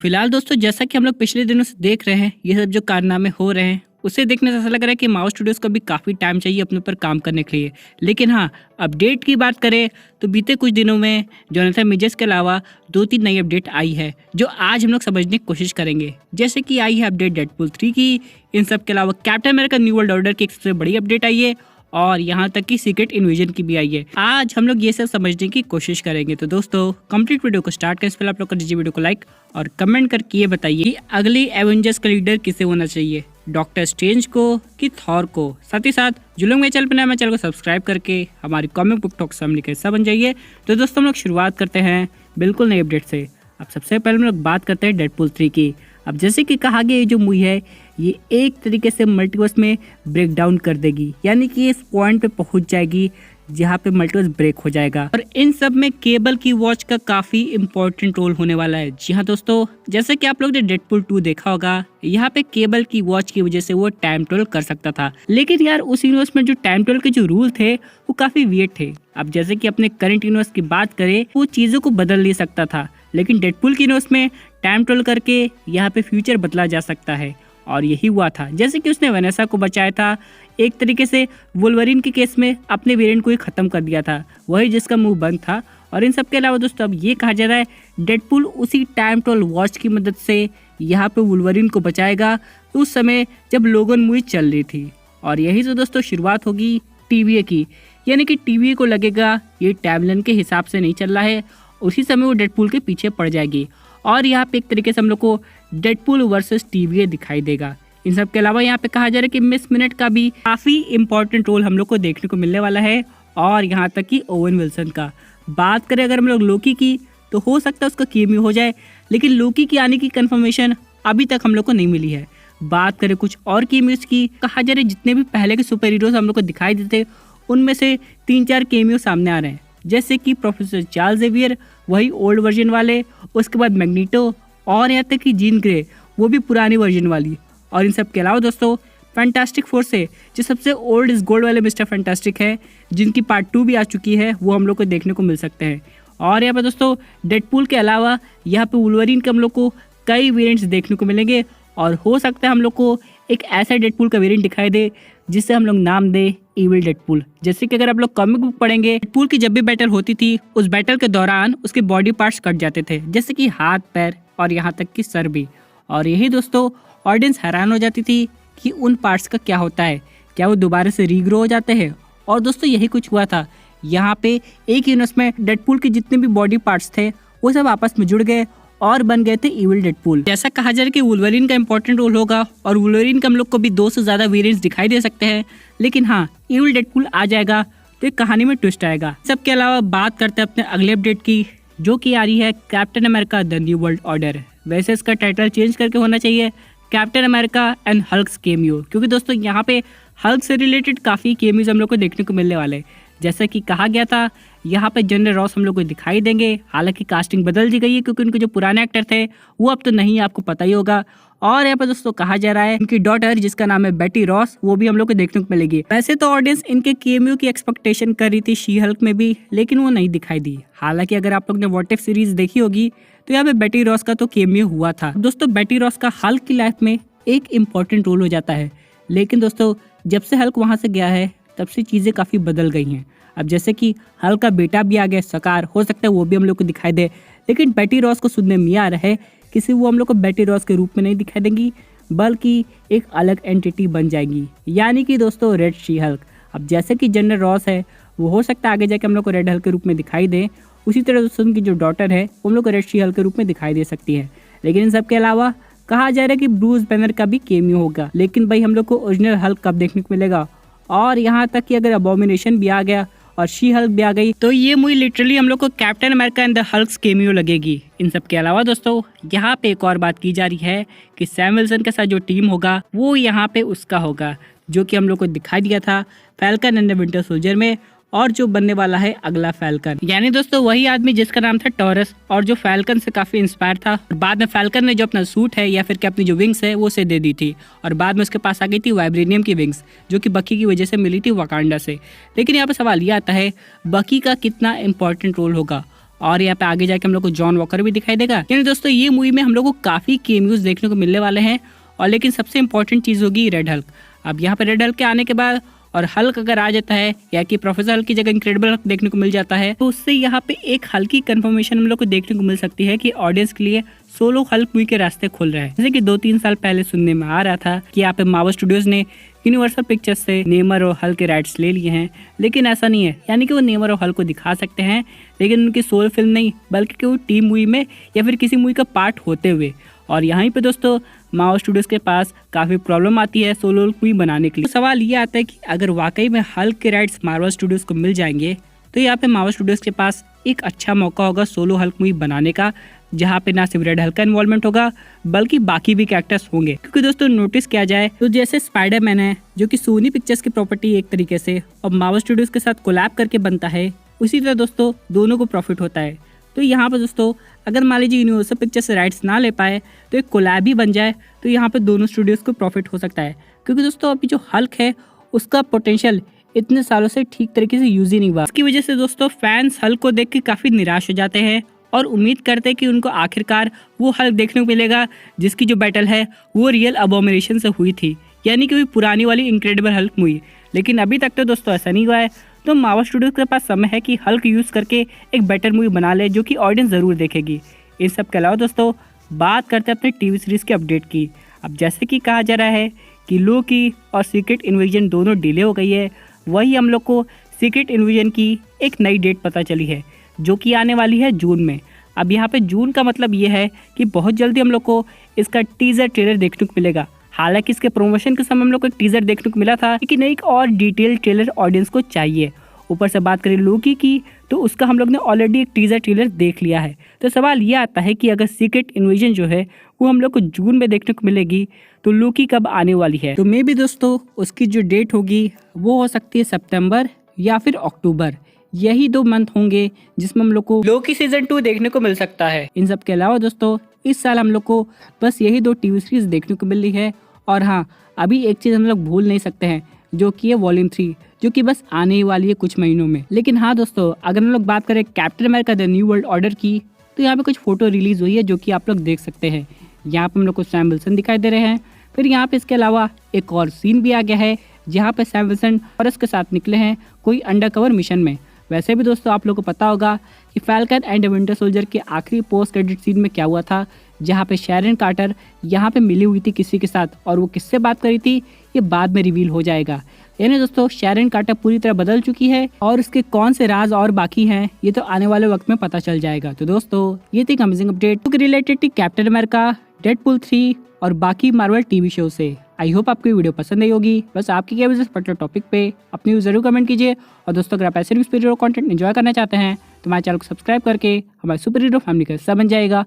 फिलहाल दोस्तों, जैसा कि हम लोग पिछले दिनों से देख रहे हैं, ये सब जो कारनामे हो रहे हैं उसे देखने से ऐसा लग रहा है कि माओ स्टूडियोज को भी काफ़ी टाइम चाहिए अपने ऊपर काम करने के लिए। लेकिन हाँ, अपडेट की बात करें तो बीते कुछ दिनों में जोनाथन मेजर्स के अलावा 2-3 नई अपडेट आई है जो आज हम लोग समझने की कोशिश करेंगे। जैसे कि आई है अपडेट डेडपूल 3 की, इन सब के अलावा captain America new world order की एक सबसे बड़ी अपडेट आई है और यहाँ तक कि सीक्रेट इन्वेजन की भी आई है। आज हम लोग ये सब समझने की कोशिश करेंगे। तो दोस्तों, कंप्लीट वीडियो को स्टार्ट करें इससे पहले आप लोग कर दीजिए वीडियो को लाइक और कमेंट करके ये बताइए कि अगली एवेंजर्स का लीडर किसे होना चाहिए, डॉक्टर स्ट्रेंज को कि थॉर को। साथ ही साथ जो लोग मेरे चैनल पर नए, मेरे चैनल को सब्सक्राइब करके हमारी कॉमिक बुक टॉक सामने का हिस्सा बन जाइए। तो दोस्तों, हम लोग शुरुआत करते हैं बिल्कुल नई अपडेट से। अब सबसे पहले हम लोग बात करते हैं डेडपूल 3 की। अब जैसे कि कहा गया, ये जो मूवी है ये एक तरीके से मल्टीवर्स में ब्रेक डाउन कर देगी, यानी कि इस पॉइंट पे पहुंच जाएगी जहाँ पे मल्टीवर्स ब्रेक हो जाएगा। और इन सब में केबल की वॉच का काफी इंपॉर्टेंट रोल होने वाला है। जी हाँ दोस्तों, जैसे कि आप लोग ने डेडपूल 2 देखा होगा, यहाँ पे केबल की वॉच की वजह से वो टाइम ट्रेवल कर सकता था। लेकिन यार उस यूनिवर्स में जो टाइम ट्रेवल के जो रूल थे वो काफी वियर्ड थे। अब जैसे कि अपने करंट यूनिवर्स की बात करें, वो चीजों को बदल नहीं सकता था, लेकिन डेडपूल के यूनिवर्स में टाइम ट्रेवल करके यहाँ पे फ्यूचर बदला जा सकता है। और यही हुआ था, जैसे कि उसने वेनेसा को बचाया था, एक तरीके से वुल्वरीन के केस में अपने वेरिएंट को ही खत्म कर दिया था, वही जिसका मुंह बंद था। और इन सब के अलावा दोस्तों, अब ये कहा जा रहा है डेडपूल उसी टाइम ट्रेवल वॉच की मदद से यहाँ पे वुल्वरीन को बचाएगा उस समय जब लोगन मूवी चल रही थी। और यही तो दोस्तों शुरुआत होगी TVA की, यानी कि TVA को लगेगा ये टाइमलाइन के हिसाब से नहीं चल रहा है, उसी समय वो डेडपूल के पीछे पड़ जाएगी। और यहाँ पे एक तरीके से हम लोग को डेडपूल वर्सेस TVA दिखाई देगा। इन सब के अलावा यहाँ पे कहा जा रहा है कि मिस मिनट का भी काफी इंपॉर्टेंट रोल हम लोग को देखने को मिलने वाला है। और यहाँ तक कि ओवन विल्सन का बात करें अगर हम लोग लोकी की, तो हो सकता है उसका केमियो हो जाए, लेकिन लोकी की आने की कंफर्मेशन अभी तक हम लोग को नहीं मिली है। बात करें कुछ और केमियोज की, कहा जा रहा है जितने भी पहले के सुपर हीरोज हम लोग को दिखाई देते उनमें से 3-4 केमियो सामने आ रहे हैं। जैसे कि प्रोफेसर चार्ल्स जेवियर, वही ओल्ड वर्जन वाले, उसके बाद मैग्नीटो, और यहाँ तक कि जीन ग्रे, वो भी पुरानी वर्जन वाली। और इन सब के अलावा दोस्तों, फैंटास्टिक फोर से जो सबसे ओल्ड इज गोल्ड वाले मिस्टर फैंटास्टिक है, जिनकी पार्ट 2 भी आ चुकी है, वो हम लोग को देखने को मिल सकते हैं। और यहाँ पे दोस्तों, डेडपूल के अलावा यहाँ पे वुल्वरीन के हम लोग को कई वेरिएंट्स देखने को मिलेंगे। और हो सकता है हम लोग को एक ऐसा डेडपूल का वेरिएंट दिखाई दे जिससे हम लोग नाम दे इविल डेडपूल। जैसे कि अगर आप लोग कॉमिक बुक पढ़ेंगे, डेडपूल की जब भी बैटल होती थी, उस बैटल के दौरान उसके बॉडी पार्ट्स कट जाते थे, जैसे कि हाथ, पैर और यहाँ तक कि सर भी। और यही दोस्तों, ऑडियंस हैरान हो जाती थी कि उन पार्ट्स का क्या होता है, क्या वो दोबारा से रीग्रो हो जाते हैं। और दोस्तों, यही कुछ हुआ था। यहाँ पे एक यूनिवर्स में डेडपूल के जितने भी बॉडी पार्ट्स थे वो सब आपस में जुड़ गए और बन गए थे इविल डेडपूल। जैसा कहा जा रहा है कि वुल्वरीन का इंपॉर्टेंट रोल होगा और वुल्वरीन का हम लोग को भी 2 से ज्यादा वेरिएंट्स दिखाई दे सकते हैं। लेकिन हाँ, इविल डेडपूल आ जाएगा तो एक कहानी में ट्विस्ट आएगा। सबके अलावा बात करते हैं अपने अगले अपडेट की, जो कि आ रही है captain America the new world order. वैसे इसका टाइटल चेंज करके होना चाहिए captain America and Hulk's cameo, क्योंकि दोस्तों यहाँ पे हल्क से रिलेटेड काफ़ी केमियोज हम लोग को देखने को मिलने वाले। जैसा कि कहा गया था, यहाँ पे जनरल रॉस हम लोग को दिखाई देंगे। हालांकि कास्टिंग बदल दी गई है क्योंकि उनके जो पुराने एक्टर थे वो अब तो नहीं, आपको पता ही होगा। और यहाँ पे दोस्तों कहा जा रहा है उनकी डॉटर, जिसका नाम है बेटी रॉस, वो भी हम लोग को देखने को मिलेगी। वैसे तो ऑडियंस इनके केमियो की एक्सपेक्टेशन कर रही थी शी हल्क में भी, लेकिन वो नहीं दिखाई दी। हालांकि अगर आप लोग ने व्हाट इफ सीरीज देखी होगी तो यहाँ पे बेटी रॉस का तो केमियो हुआ था। दोस्तों, बेटी रॉस का हल्क की लाइफ में एक इम्पॉर्टेंट रोल हो जाता है। लेकिन दोस्तों, जब से हल्क वहां से गया है तब से चीजें काफी बदल गई हैं। अब जैसे कि हल्क का बेटा भी आ गया सकार, हो सकता है वो भी हम लोग को दिखाई दे। लेकिन बेटी रॉस को सुनने में आ रहा है किसी वो हम लोग को बेटी रॉस के रूप में नहीं दिखाई देंगी, बल्कि एक अलग एंटिटी बन जाएगी, यानी कि दोस्तों रेड शी हल्क। अब जैसे कि जनरल रॉस है, वो हो सकता है आगे जाके हम लोग को रेड हल्क के रूप में दिखाई दे, उसी तरह दोस्तों उनकी जो डॉटर है वो हम लोग को रेड शी हल्क के रूप में दिखाई दे सकती है। लेकिन इन सब के अलावा कहा जा रहा है कि ब्रूस बैनर का भी केमियो होगा। लेकिन भाई हम लोग को ओरिजिनल हल्क कब देखने को मिलेगा? और यहाँ तक कि अगर अबोमिनेशन भी आ गया और शी हल्क भी आ गई तो ये मूवी लिटरली हम लोग को captain America and the Hulk's cameo लगेगी। इन सब के अलावा दोस्तों, यहाँ पे एक और बात की जा रही है कि सैम विल्सन के साथ जो टीम होगा वो यहाँ पे उसका होगा, जो कि हम लोग को दिखाई दिया था falcon and the winter soldier में, और जो बनने वाला है अगला फैल्कन, यानी दोस्तों वही आदमी जिसका नाम था टॉरस और जो फैल्कन से काफी इंस्पायर था। और बाद में फैल्कन ने जो अपना सूट है या फिर कि अपनी जो विंग्स है वो उसे दे दी थी, और बाद में उसके पास आ गई थी वाइब्रेनियम की विंग्स, जो कि बकी की वजह से मिली थी वकांडा से। लेकिन यहाँ पे सवाल ये आता है, बकी का कितना इंपॉर्टेंट रोल होगा और यहाँ पे आगे जाके हम लोग को जॉन वॉकर भी दिखाई देगा। यानी दोस्तों ये मूवी में हम लोग को काफी कैमियोज देखने को मिलने वाले हैं। और लेकिन सबसे इंपॉर्टेंट चीज होगी रेड हल्क। अब यहाँ पे रेड हल्क के आने के बाद और हल्क अगर आ जाता है या कि प्रोफेसर हल्क की जगह इनक्रेडिबल हल्क देखने को मिल जाता है, तो उससे यहाँ पे एक हल्की कंफर्मेशन हम लोग को देखने को मिल सकती है कि ऑडियंस के लिए सोलो हल्क मूवी के रास्ते खुल रहे हैं। जैसे कि 2-3 साल पहले सुनने में आ रहा था कि यहाँ पे मार्वल स्टूडियोज ने यूनिवर्सल पिक्चर्स से नेमर और हल्क के राइट्स ले लिए हैं, लेकिन ऐसा नहीं है। यानी कि वो नेमर और हल्क को दिखा सकते हैं, लेकिन उनकी सोल फिल्म नहीं, बल्कि वो टीम मूवी में या फिर किसी मूवी का पार्ट होते हुए। और यहाँ पे दोस्तों मार्वल स्टूडियोज के पास काफ़ी प्रॉब्लम आती है सोलो मूवी बनाने के लिए। तो सवाल ये आता है कि अगर वाकई में हल्क के राइट्स मार्वल स्टूडियोज को मिल जाएंगे, तो यहाँ पे मार्वल स्टूडियोज के पास एक अच्छा मौका होगा सोलो हल्क मूवी बनाने का, जहाँ पे ना सिर्फ रेड हल्क का इन्वॉल्वमेंट होगा बल्कि बाकी भी कैरेक्टर्स होंगे। क्योंकि दोस्तों नोटिस किया जाए तो जैसे स्पाइडरमैन है जो कि सोनी पिक्चर्स की प्रॉपर्टी एक तरीके से और मार्वल स्टूडियोज के साथ कोलैब करके बनता है, उसी तरह दोस्तों दोनों को प्रॉफिट होता है। तो यहाँ पर दोस्तों अगर मान लीजिए यूनिवर्सल पिक्चर से राइट्स ना ले पाए तो एक कोलैब ही बन जाए, तो यहाँ पे दोनों स्टूडियोज को प्रॉफिट हो सकता है। क्योंकि दोस्तों अभी जो हल्क है उसका पोटेंशियल इतने सालों से ठीक तरीके से यूज ही नहीं हुआ। इसकी वजह से दोस्तों फैंस हल्क को देख के काफी निराश हो जाते हैं और उम्मीद करते हैं कि उनको आखिरकार वो हल्क देखने को मिलेगा जिसकी जो बैटल है वो रियल अबोमिनेशन से हुई थी, यानी कि वही पुरानी वाली इनक्रेडिबल हल्क मूवी। लेकिन अभी तक तो दोस्तों ऐसा नहीं हुआ है। तो मार्वल स्टूडियोज के पास समय है कि हल्क यूज करके एक बेटर मूवी बना ले जो कि ऑडियंस जरूर देखेगी। इन सब के अलावा दोस्तों बात करते हैं अपने टीवी सीरीज के अपडेट की। अब जैसे कि कहा जा रहा है कि लोकी और सीक्रेट इन्वेजन दोनों डिले हो गई है, वही हम लोग को सीक्रेट इन्वेजन की एक नई डेट पता चली है जो कि आने वाली है जून में। अब यहाँ पे जून का मतलब ये है कि बहुत जल्दी हम लोग को इसका टीजर ट्रेलर देखने को मिलेगा। हालांकि इसके प्रमोशन के समय हम लोग को एक टीजर देखने को मिला था, लेकिन एक और डिटेल ट्रेलर ऑडियंस को चाहिए। ऊपर से बात करें लोकी की तो उसका हम लोग ने ऑलरेडी एक टीजर ट्रेलर देख लिया है। तो सवाल ये आता है कि अगर सीक्रेट इन्वेजन जो है वो हम लोग को जून में देखने को मिलेगी, तो लोकी कब आने वाली है? तो मे भी दोस्तों उसकी जो डेट होगी वो हो सकती है सितंबर या फिर अक्टूबर। यही 2 मंथ होंगे जिसमें हम लोग को लोकी सीजन 2 देखने को मिल सकता है। इन सब के अलावा दोस्तों इस साल हम लोग को बस यही 2 टीवी सीरीज देखने को मिल रही है। और हाँ, अभी एक चीज़ हम लोग भूल नहीं सकते हैं जो कि है वॉल्यूम 3, जो कि बस आने ही वाली है कुछ महीनों में। लेकिन हाँ दोस्तों, अगर हम लोग बात करें captain America the new world order की, तो यहाँ पे कुछ फोटो रिलीज हुई है जो कि आप लोग देख सकते हैं। यहाँ पे हम लोग को सैम विल्सन दिखाई दे रहे हैं। फिर यहाँ पे इसके अलावा एक और सीन भी आ गया है जहाँ पे सैम विल्सन और उसके साथ निकले हैं कोई अंडरकवर मिशन में। वैसे भी दोस्तों आप लोगों को पता होगा कि फैल्कन एंड विंटर सोल्जर के आखिरी पोस्ट क्रेडिट सीन में क्या हुआ था, जहाँ पे शैरन कार्टर यहाँ पे मिली हुई थी किसी के साथ, और वो किससे बात करी थी ये बाद में रिवील हो जाएगा। यानी दोस्तों शैरन कार्टर पूरी तरह बदल चुकी है और उसके कौन से राज और बाकी हैं ये तो आने वाले वक्त में पता चल जाएगा। तो दोस्तों ये थी amazing update related to Captain America, Deadpool 3 और बाकी मार्वल टीवी शो से। आई होप आपको वीडियो पसंद आई होगी। बस आपकी क्या इस पर्टिकुलर टॉपिक पे अपनी व्यूज जरूर कमेंट कीजिए। और दोस्तों अगर आप ऐसे सुपर हीरो कंटेंट एंजॉय करना चाहते हैं तो हमारे चैनल को सब्सक्राइब करके हमारे सुपर हीरो फैमिली का हिस्सा बन जाएगा।